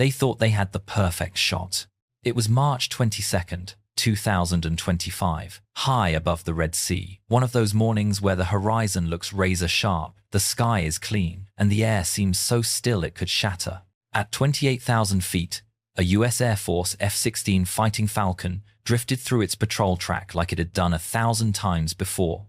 They thought they had the perfect shot. It was March 22nd, 2025, high above the Red Sea, one of those mornings where the horizon looks razor-sharp, the sky is clean, and the air seems so still it could shatter. At 28,000 feet, a U.S. Air Force F-16 Fighting Falcon drifted through its patrol track like it had done 1,000 times before.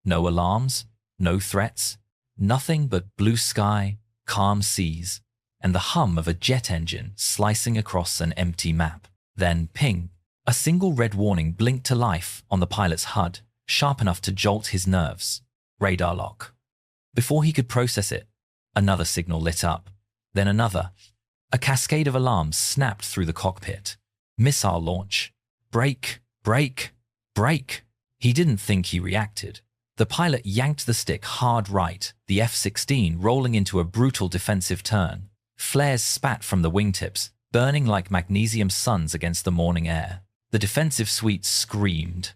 No alarms, no threats, nothing but blue sky, calm seas, and the hum of a jet engine slicing across an empty map. Then, ping, a single red warning blinked to life on the pilot's HUD, sharp enough to jolt his nerves. Radar lock. Before he could process it, another signal lit up, then another. A cascade of alarms snapped through the cockpit. Missile launch. Brake, brake, brake. He didn't think he reacted. The pilot yanked the stick hard right, the F-16 rolling into a brutal defensive turn. Flares spat from the wingtips, burning like magnesium suns against the morning air. The defensive suite screamed.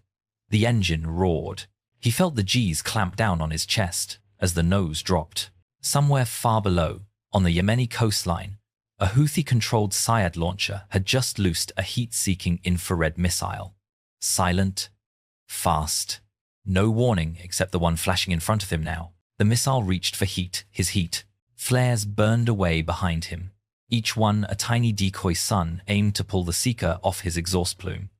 The engine roared. He felt the G's clamp down on his chest as the nose dropped. Somewhere far below, on the Yemeni coastline, a Houthi-controlled Syad launcher had just loosed a heat-seeking infrared missile. Silent, fast, no warning except the one flashing in front of him now. The missile reached for his heat. Flares burned away behind him, each one a tiny decoy sun aimed to pull the seeker off his exhaust plume.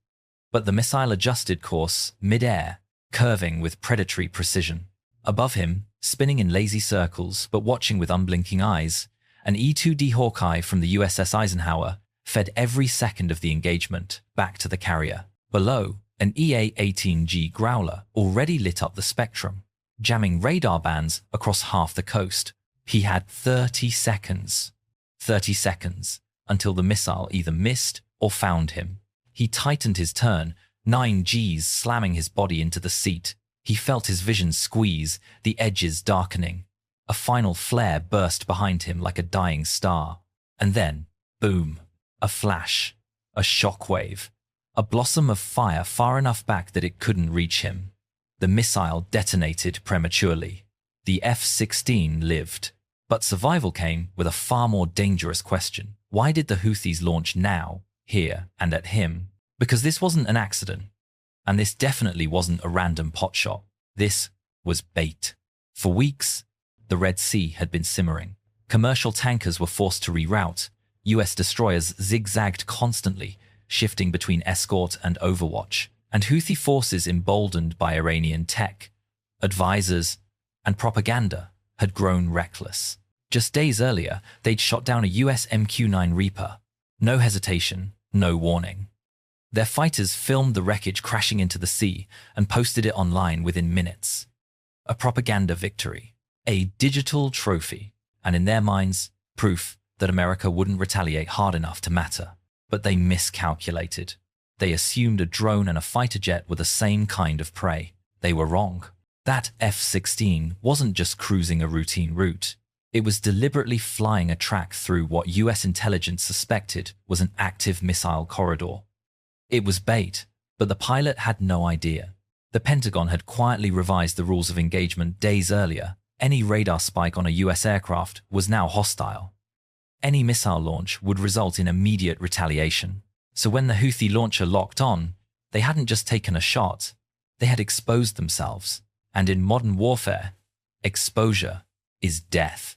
But the missile adjusted course mid-air, curving with predatory precision. Above him, spinning in lazy circles but watching with unblinking eyes, an E-2D Hawkeye from the USS Eisenhower fed every second of the engagement back to the carrier. Below, an EA-18G Growler already lit up the spectrum, jamming radar bands across half the coast. He had 30 seconds. 30 seconds until the missile either missed or found him. He tightened his turn, 9 Gs slamming his body into the seat. He felt his vision squeeze, the edges darkening. A final flare burst behind him like a dying star. And then, boom, a flash, a shockwave, a blossom of fire far enough back that it couldn't reach him. The missile detonated prematurely. The F-16 lived. But survival came with a far more dangerous question. Why did the Houthis launch now, here, and at him? Because this wasn't an accident. And this definitely wasn't a random potshot. This was bait. For weeks, the Red Sea had been simmering. Commercial tankers were forced to reroute. US destroyers zigzagged constantly, shifting between escort and overwatch. And Houthi forces emboldened by Iranian tech, advisors, and propaganda had grown reckless. Just days earlier, they'd shot down a US MQ-9 Reaper. No hesitation, no warning. Their fighters filmed the wreckage crashing into the sea and posted it online within minutes. A propaganda victory. A digital trophy. And in their minds, proof that America wouldn't retaliate hard enough to matter. But they miscalculated. They assumed a drone and a fighter jet were the same kind of prey. They were wrong. That F-16 wasn't just cruising a routine route. It was deliberately flying a track through what US intelligence suspected was an active missile corridor. It was bait, but the pilot had no idea. The Pentagon had quietly revised the rules of engagement days earlier. Any radar spike on a US aircraft was now hostile. Any missile launch would result in immediate retaliation. So when the Houthi launcher locked on, they hadn't just taken a shot, they had exposed themselves. And in modern warfare, exposure is death.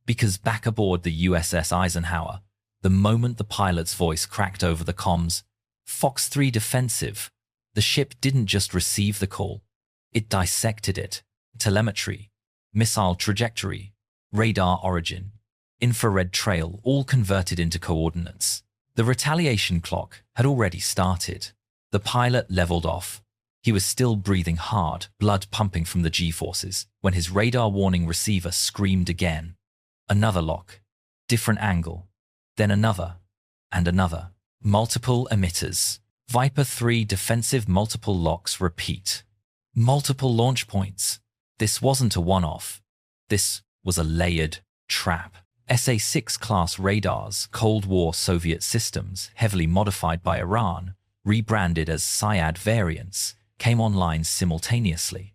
Because back aboard the USS Eisenhower, the moment the pilot's voice cracked over the comms, Fox 3 defensive, the ship didn't just receive the call, it dissected it. Telemetry, missile trajectory, radar origin, infrared trail, all converted into coordinates. The retaliation clock had already started. The pilot leveled off. He was still breathing hard, blood pumping from the G-forces, when his radar warning receiver screamed again. Another lock, different angle, then another, and another. Multiple emitters. Viper 3 defensive multiple locks repeat. Multiple launch points. This wasn't a one-off. This was a layered trap. SA-6 class radars, Cold War Soviet systems, heavily modified by Iran, rebranded as Syad variants, came online simultaneously.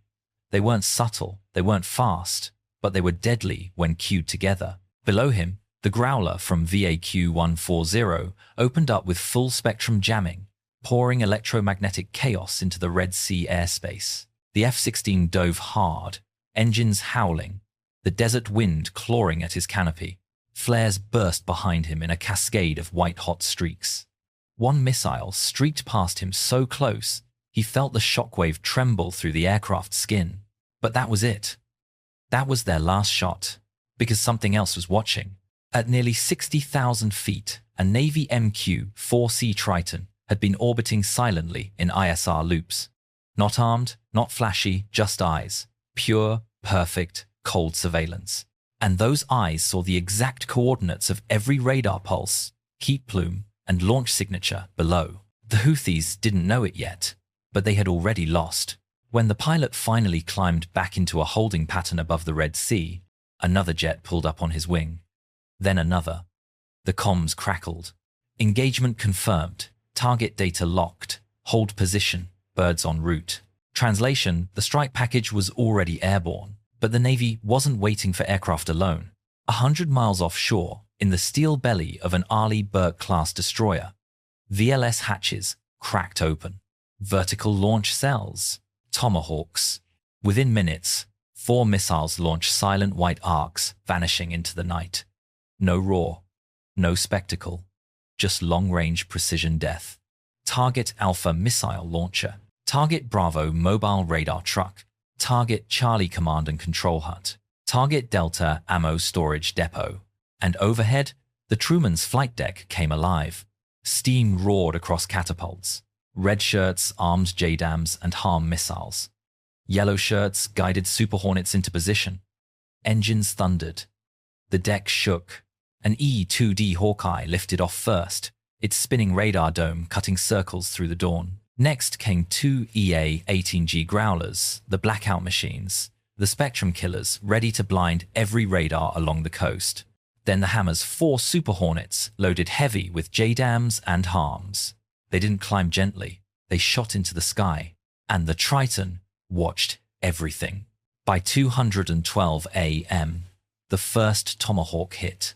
They weren't subtle, they weren't fast, but they were deadly when queued together. Below him, The Growler from VAQ-140 opened up with full-spectrum jamming, pouring electromagnetic chaos into the Red Sea airspace. The F-16 dove hard, engines howling, the desert wind clawing at his canopy. Flares burst behind him in a cascade of white-hot streaks. One missile streaked past him so close, he felt the shockwave tremble through the aircraft's skin. But that was it. That was their last shot, because something else was watching. At nearly 60,000 feet, a Navy MQ-4C Triton had been orbiting silently in ISR loops. Not armed, not flashy, just eyes. Pure, perfect, cold surveillance. And those eyes saw the exact coordinates of every radar pulse, heat plume, and launch signature below. The Houthis didn't know it yet, but they had already lost. When the pilot finally climbed back into a holding pattern above the Red Sea, another jet pulled up on his wing. Then another. The comms crackled. Engagement confirmed. Target data locked. Hold position. Birds en route. Translation: the strike package was already airborne, but the Navy wasn't waiting for aircraft alone. 100 miles offshore, in the steel belly of an Arleigh Burke-class destroyer, VLS hatches cracked open. Vertical launch cells. Tomahawks. Within minutes, 4 missiles launched silent white arcs, vanishing into the night. No roar, no spectacle, just long-range precision death. Target Alpha missile launcher. Target Bravo mobile radar truck. Target Charlie command and control hut. Target Delta ammo storage depot. And overhead, the Truman's flight deck came alive. Steam roared across catapults. Red shirts armed JDAMs and HARM missiles. Yellow shirts guided Super Hornets into position. Engines thundered. The deck shook. An E-2D Hawkeye lifted off first, its spinning radar dome cutting circles through the dawn. Next came 2 EA-18G Growlers, the blackout machines, the spectrum killers ready to blind every radar along the coast. Then the Hammer's 4 Super Hornets, loaded heavy with JDAMs and HARMs. They didn't climb gently, they shot into the sky. And the Triton watched everything. By 2:12 a.m., the first Tomahawk hit.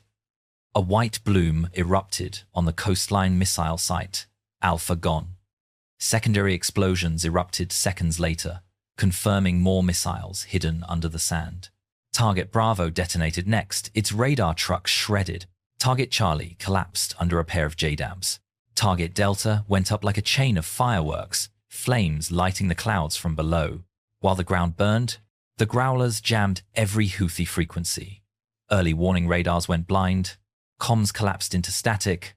A white bloom erupted on the coastline missile site, Alpha gone. Secondary explosions erupted seconds later, confirming more missiles hidden under the sand. Target Bravo detonated next, its radar truck shredded. Target Charlie collapsed under a pair of JDAMs. Target Delta went up like a chain of fireworks, flames lighting the clouds from below. While the ground burned, the Growlers jammed every Houthi frequency. Early warning radars went blind. Comms collapsed into static.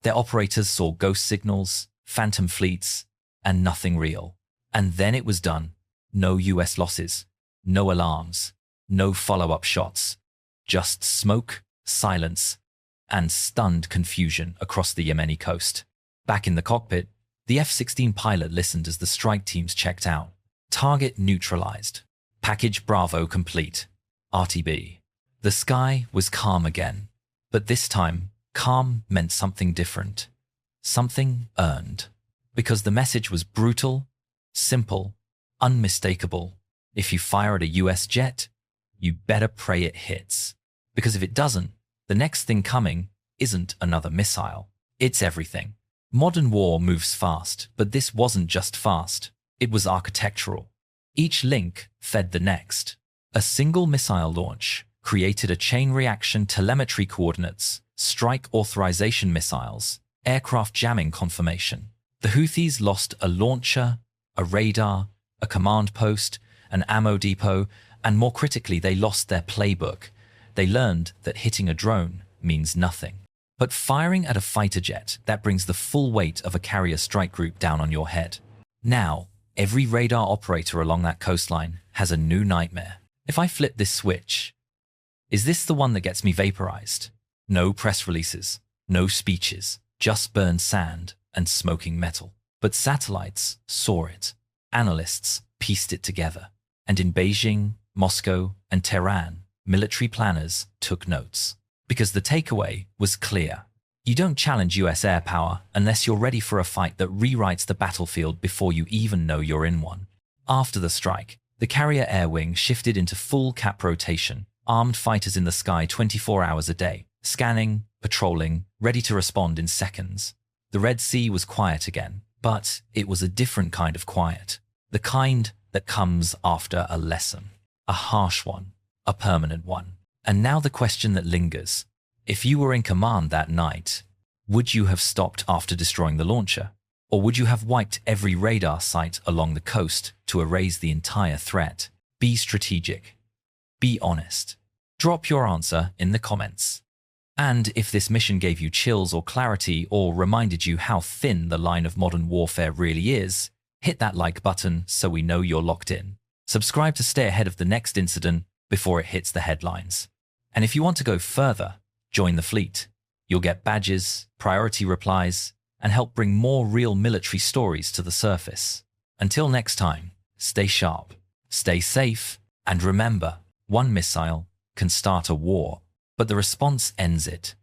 Their operators saw ghost signals, phantom fleets, and nothing real. And then it was done. No US losses, no alarms, no follow-up shots. Just smoke, silence, and stunned confusion across the Yemeni coast. Back in the cockpit, the F-16 pilot listened as the strike teams checked out. Target neutralized. Package Bravo complete. RTB. The sky was calm again. But this time, calm meant something different. Something earned. Because the message was brutal, simple, unmistakable. If you fire at a US jet, you better pray it hits. Because if it doesn't, the next thing coming isn't another missile. It's everything. Modern war moves fast, but this wasn't just fast. It was architectural. Each link fed the next. A single missile launch created a chain reaction telemetry coordinates, strike authorization missiles, aircraft jamming confirmation. The Houthis lost a launcher, a radar, a command post, an ammo depot, and more critically, they lost their playbook. They learned that hitting a drone means nothing. But firing at a fighter jet, that brings the full weight of a carrier strike group down on your head. Now, every radar operator along that coastline has a new nightmare. If I flip this switch, is this the one that gets me vaporized? No press releases, no speeches, just burned sand and smoking metal. But satellites saw it. Analysts pieced it together. And in Beijing, Moscow, and Tehran, military planners took notes. Because the takeaway was clear. You don't challenge US air power unless you're ready for a fight that rewrites the battlefield before you even know you're in one. After the strike, the carrier air wing shifted into full cap rotation, armed fighters in the sky 24 hours a day. Scanning, patrolling, ready to respond in seconds. The Red Sea was quiet again, but it was a different kind of quiet. The kind that comes after a lesson. A harsh one, a permanent one. And now the question that lingers. If you were in command that night, would you have stopped after destroying the launcher? Or would you have wiped every radar site along the coast to erase the entire threat? Be strategic. Be honest. Drop your answer in the comments. And if this mission gave you chills or clarity or reminded you how thin the line of modern warfare really is, hit that like button so we know you're locked in. Subscribe to stay ahead of the next incident before it hits the headlines. And if you want to go further, join the fleet. You'll get badges, priority replies, and help bring more real military stories to the surface. Until next time, stay sharp, stay safe, and remember, one missile can start a war, but the response ends it.